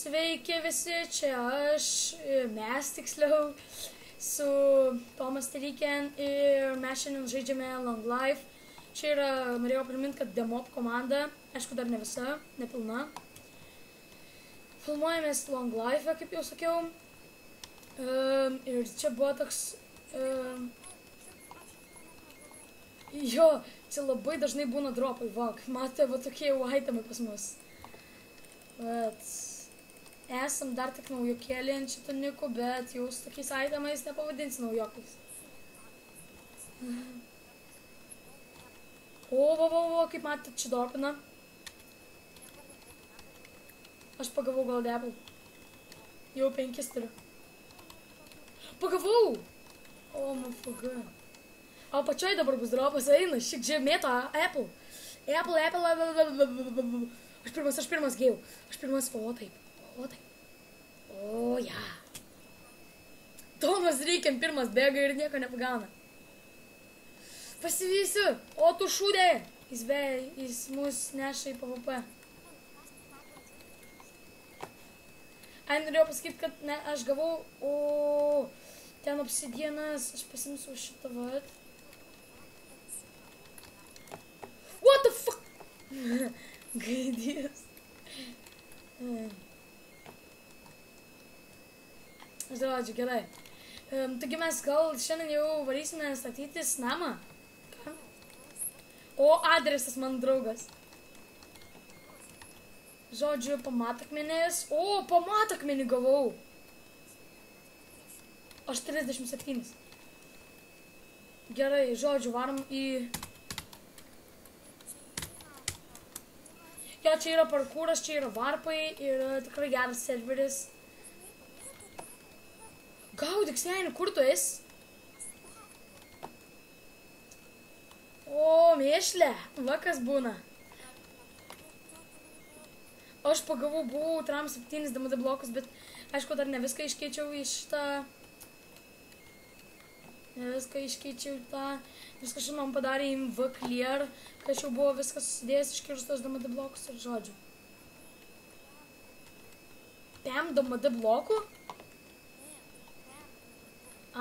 Sveiki visi, čia aš, mes tiksliau, su Tomas Telyken ir mes šiandien žaidžiame Long Life. Čia yra, norėjau priminti, kad Demop komanda, aišku dar ne visa, nepilna. Filmuojamės Long Life, kaip jau sakiau. Ir čia buvo toks... Jo, čia labai dažnai būna dropai, va, matote, va tokie jau itemai pas mus. Bet esam dar tik naujokėlį ant šito niku, bet jau su tokiais itemais nepavadinsi naujokais. O, kaip matėte, čia dropina. Aš pagavau gal Apple. Jau 5 turiu. Pagavau! O, mafuga. O pačioj dabar bus dropas, eina, šik žemėto Apple. Apple. Aš pirmas gėjau. Aš pirmas, o taip. O, ja. Tomas Reikiam pirmas bėga ir nieko nepagauna. Pasivysiu. O tu šūdė. Jis mus neša į PvP. Ai, norėjau pasakyti, kad ne, aš gavau, ten obsidienas, aš pasimsiu šitą vat. What the fuck? Gaidys. Žodžiu, gerai. Taigi mes gal šiandien jau varysime statytis namą. Ką? O, adresas mano draugas. Žodžiu, pamatakmenės. O, pamatakmenį gavau. Aš 37. Gerai, žodžiu, varom į... Jo, čia yra parkūras, čia yra varpai ir tikrai geras serveris. Gaudyk, seni, kur tu esi? O, mėšlė, va kas būna. Aš pagavau, buvau tram 7 DMD blokus, bet aišku, dar ne viską iškeičiau į šitą... Viską šiandien padarė MV Clear, kad jau buvo viskas susidėjęs iškirstos DMD blokus ir žodžiu. 5 DMD blokų?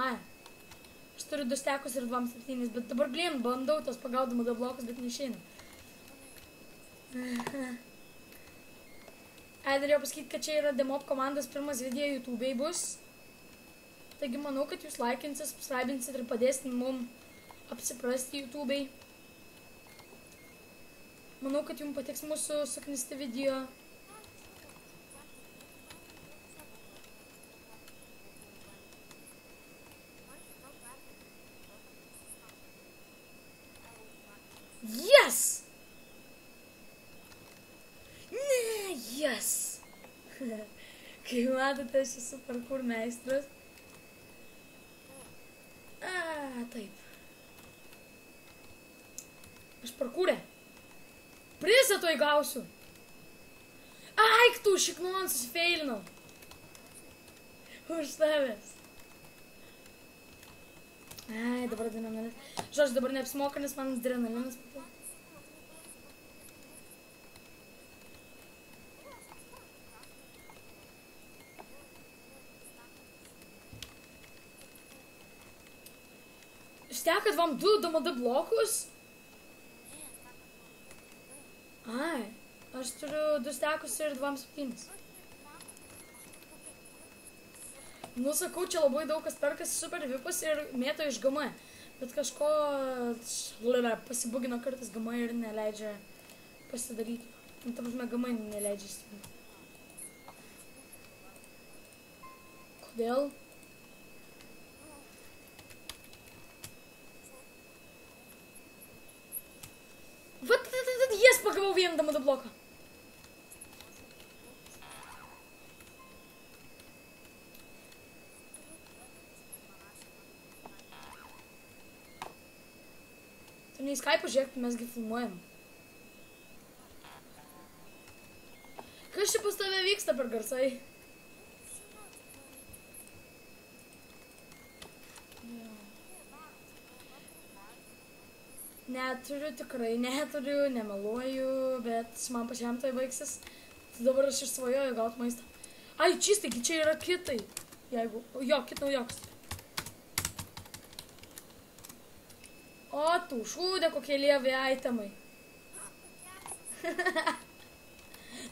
Ai, aš turiu 2 stekus ir 2 7, bet dabar blin, bandau tos pagauti DMD blokus, bet neišeina. Ai, norėjau pasakyti, kad čia yra Demop komandos pirmas video YouTube'ai bus. Taigi manau, kad jūs laikinsit, subscribinsit ir padėsit mum apsiprasti YouTube'ai. Manau, kad jums patiks mūsų suknisti video. Yes! Ne, yes! Kaip matote, aš esu parkour meistras. Taip. Aš parkūrė. Prizą to įgausiu. Aik tu, šiknon, susifeilinau. Už tavęs. Ai, dabar adrenalinas. Žodžiu, dabar neapsimoka, nes man adrenalinas. Stekat vam 2 DMD blokus? Ai, aš turiu 2 stekus ir 2 7. Nu, sakau, čia labai daug kas perkasi super vipus ir mėto iš GM. Bet kažko pasibugino kartais GM ir neleidžia pasidaryti. Nu, ta prasme, GM neleidžia įsidaryti. Kodėl? Jes, pagavau vieną DMD bloką. Tu ne į Skype'ą žiūrėk, mesgi filmuojam. Kas čia pas tave vyksta per garsai? Neturiu, tikrai nemeluoju, bet man pačiam tai baigsis. Tai dabar aš išsvajoju gauti maistą. Ai, čistai, čia yra kitai. Jeigu, jo, naujokas. O, tu šūdė, kokie lievi itemai.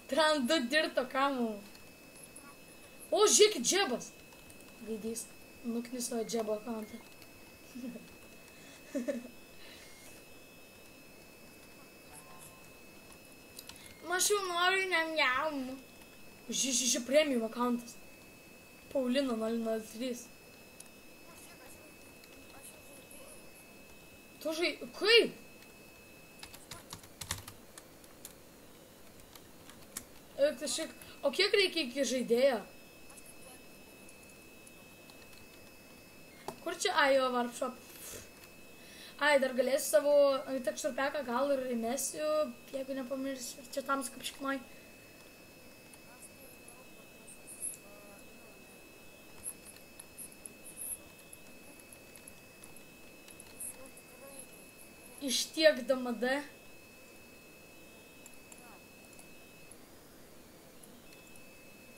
Tran 2 dirto kamų. O, žiūrėkit, džebas. Gaidys, nukniso džebo akantą. Aš jau noriu niam. Ži premium akantas. Paulina 003. Tu kaip? O kiek reikia iki žaidėjo? Kur čia? Ai, jo, Warpshop. Ai, dar galėsiu savo texture packą gal ir įmesiu, jeigu nepamirsiu. Čia tam kaip šiknoj. Ištiek DMD.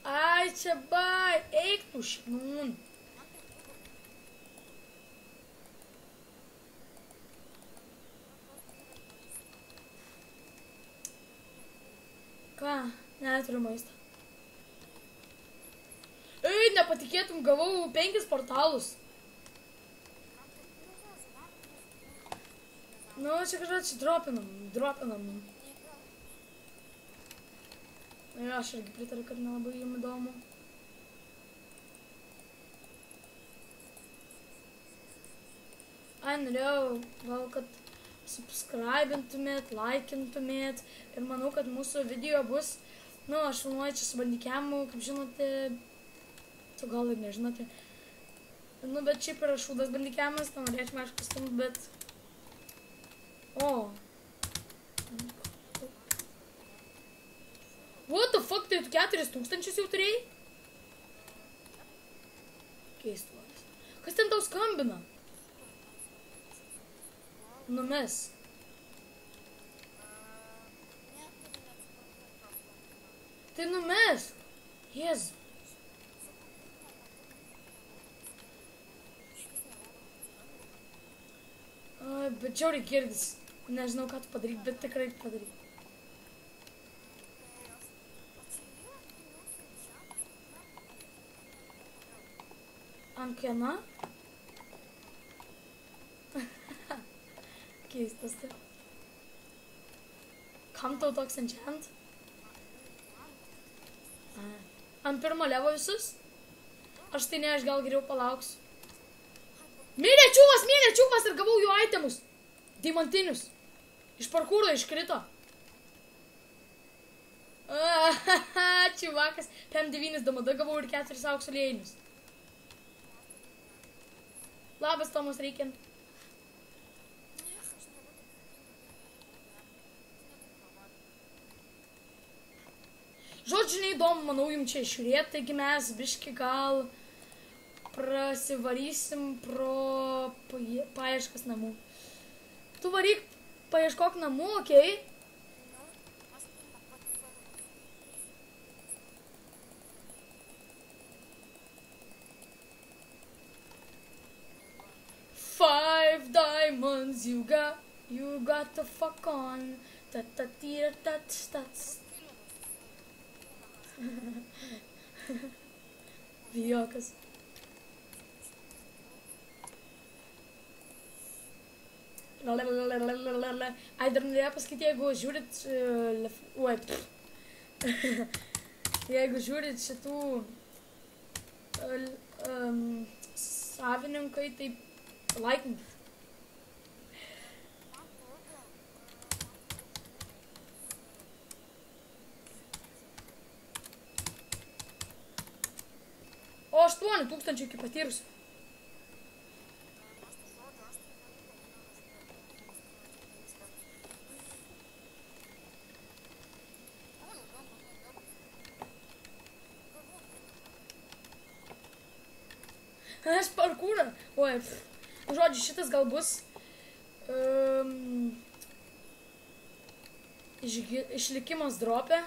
Ai, čia bai, eik tu šiknun. Ką? Neturiu maisto. Ei, nepatikėtum, gavau 5 portalus. Nu, čia kažką čia dropinam. Ir aš irgi pritariu, kad nelabai jums įdomu. Ai, norėjau gal, kad subscribintumėt, laikintumėt ir manau, kad mūsų video bus, nu, aš filmuoju čia su bandikemu, kaip žinote, tu gal ir nežinote. Nu, bet šiaip yra šūdas bandikemas, tai norėčiau aišku stumt, bet... O. What the fuck, tai tu 4000 jau turėjai? Keistuolis. Kas ten tau skambina? Numes. Tai numes. Jėzu. Bet žiauriai girdis. Nežinau, ką tu padaryk, bet tikrai padaryk. Ant kieno? Keistas tai. Kam tau toks enchant? Ant pirmo levo visus? Aš tai ne, aš gal geriau palauksiu. Mirė čiūvas ir gavau jų itemus. Deimantinius. Iš parkūro iškrito. Čiuvakas. PM9 DMD gavau ir 4 aukso liejinius. Labas, Tomas Reikin. Žodžiu, neįdomu, manau, jums čia žiūrėti, taigi mes biški gal prasivarysim pro paieškas namų. Tu varyk, paieškok namų, okei? Five diamonds you got the fuck on. Vijokas. Ai, dar norėjau pasakyti, jeigu žiūrit... Jeigu žiūrit šitų... savininkai, tai... laikink. O 8000 iki patyrusių. Aš parkūrą. Oi, žodžiu, šitas gal bus išlikimas drope.